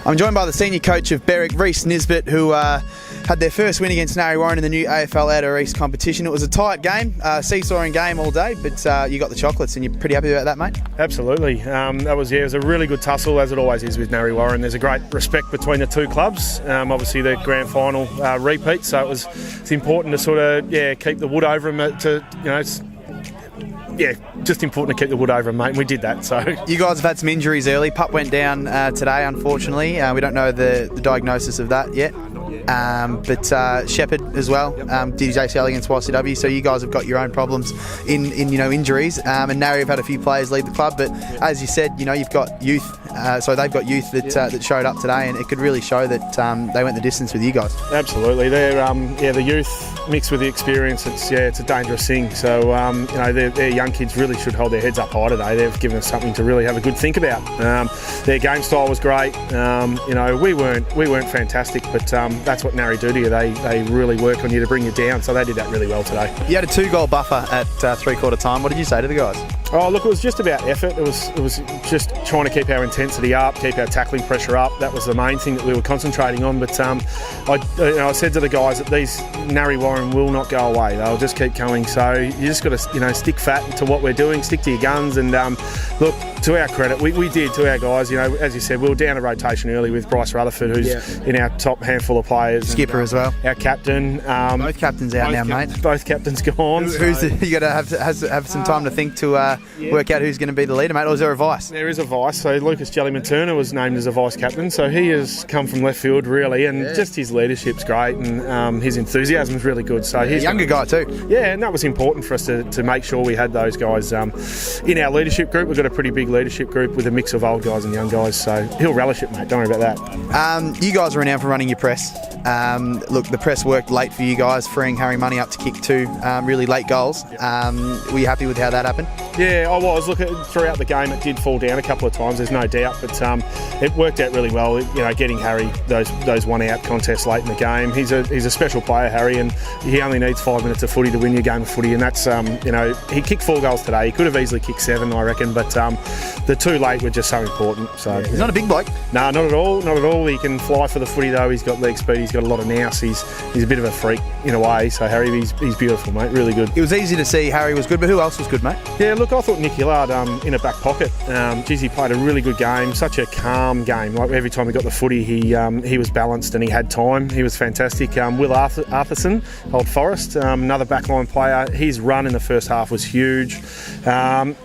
I'm joined by the senior coach of Berwick, Rhys Nisbet, who had their first win against Narre Warren in the new AFL Outer East competition. It was a tight game, seesawing game all day, but you got the chocolates and you're pretty happy about that, mate? Absolutely. It was a really good tussle, as it always is with Narre Warren. There's a great respect between the two clubs. Obviously, the grand final repeat, so it's important to sort of keep the wood over them. Just important to keep the wood over them, mate, and we did that. So you guys have had some injuries early. Pup went down today, unfortunately. We don't know the diagnosis of that yet. But Shepherd as well did his ACL against YCW, so you guys have got your own problems in injuries, and Narre have had a few players leave the club, but as you said, you've got youth, so they've got youth that showed up today, and it could really show that they went the distance with you guys. Absolutely. They're the youth mixed with the experience, it's a dangerous thing, so their young kids really should hold their heads up high today. They've given us something to really have a good think about. Their game style was great. We weren't fantastic, but that's what Narre do to you. They really work on you to bring you down, so they did that really well today. You had a 2-goal buffer at three-quarter time. What did you say to the guys? Oh, look, it was just about effort. It was just trying to keep our intensity up, keep our tackling pressure up. That was the main thing that we were concentrating on. But I said to the guys that these Narre Warren will not go away. They'll just keep coming. So you just got to stick fat to what we're doing, stick to your guns, and look, to our credit, we did to our guys. As you said, we were down a rotation early with Bryce Rutherford, who's in our top handful of players. Skipper as well. Our captain. Both captains out now, mate. Both captains gone. You got to have some time to think to work out who's going to be the leader, mate, or is there a vice? There is a vice. So Lucas Jellyman-Turner was named as a vice captain, so he has come from left field really, and just his leadership's great, and his enthusiasm's really good. So he's a younger guy too. Yeah, and that was important for us to make sure we had those guys in our leadership group. We've got a pretty big leadership group with a mix of old guys and young guys, so he'll relish it, mate. Don't worry about that. You guys are renowned for running your press. Look, the press worked late for you guys, freeing Harry Money up to kick 2 really late goals. Were you happy with how that happened? Yeah, I was. Look, throughout the game it did fall down a couple of times, there's no doubt, but it worked out really well, getting Harry those one-out contests late in the game. He's a special player, Harry, and he only needs 5 minutes of footy to win your game of footy, and that's, he kicked 4 goals today. He could have easily kicked 7, I reckon, but the 2 late were just so important. So he's not a big bloke. No, not at all. He can fly for the footy though. He's got leg speed. He's got a lot of nous. He's a bit of a freak in a way. So Harry, he's beautiful, mate. Really good. It was easy to see Harry was good, but who else was good, mate? Yeah, look, I thought Nick Hillard in a back pocket. He played a really good game. Such a calm game. Like every time he got the footy, he was balanced and he had time. He was fantastic. Will Arthurson, Old Forest, another backline player. His run in the first half was huge. And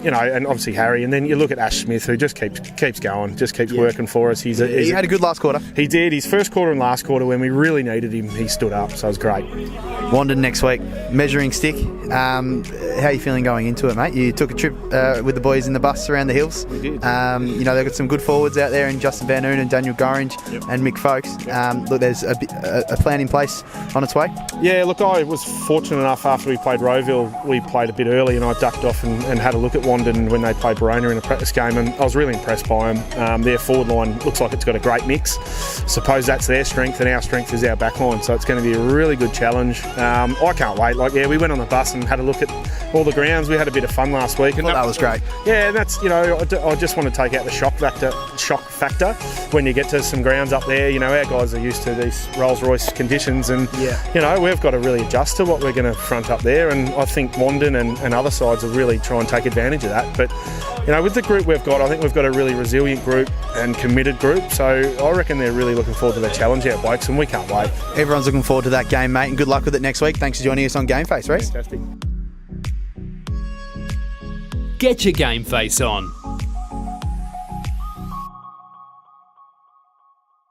obviously Harry. And then you look at Ash Smith, who just keeps going, just keeps working for us. He had a good last quarter. He did. His first quarter and last quarter, when we really needed him, he stood up. So it was great. Wandon next week, measuring stick. How are you feeling going into it, mate? You took a trip with the boys in the bus around the hills. We did. They've got some good forwards out there in Justin Van Oon and Daniel Gorringe and Mick Folks. Look, there's a plan in place on its way. Yeah, look, I was fortunate enough after we played Rowville, we played a bit early and I ducked off and had a look at Wandon when they played Barona in a practice game, and I was really impressed by them. Their forward line looks like it's got a great mix. Suppose that's their strength and our strength is our back line, so it's going to be a really good challenge. I can't wait. We went on the bus and had a look at all the grounds. We had a bit of fun last week. And that was great. Yeah, and that's, I just want to take out the shock factor when you get to some grounds up there. Our guys are used to these Rolls-Royce conditions, and we've got to really adjust to what we're going to front up there, and I think Wandon and other sides will really try and take advantage of that. But with the group we've got, I think we've got a really resilient group and committed group, so I reckon they're really looking forward to their challenge out, Blokes, and we can't wait. Everyone's looking forward to that game, mate, and good luck with it next week. Thanks for joining us on GameFace, Rhys. Fantastic. Get your GameFace on.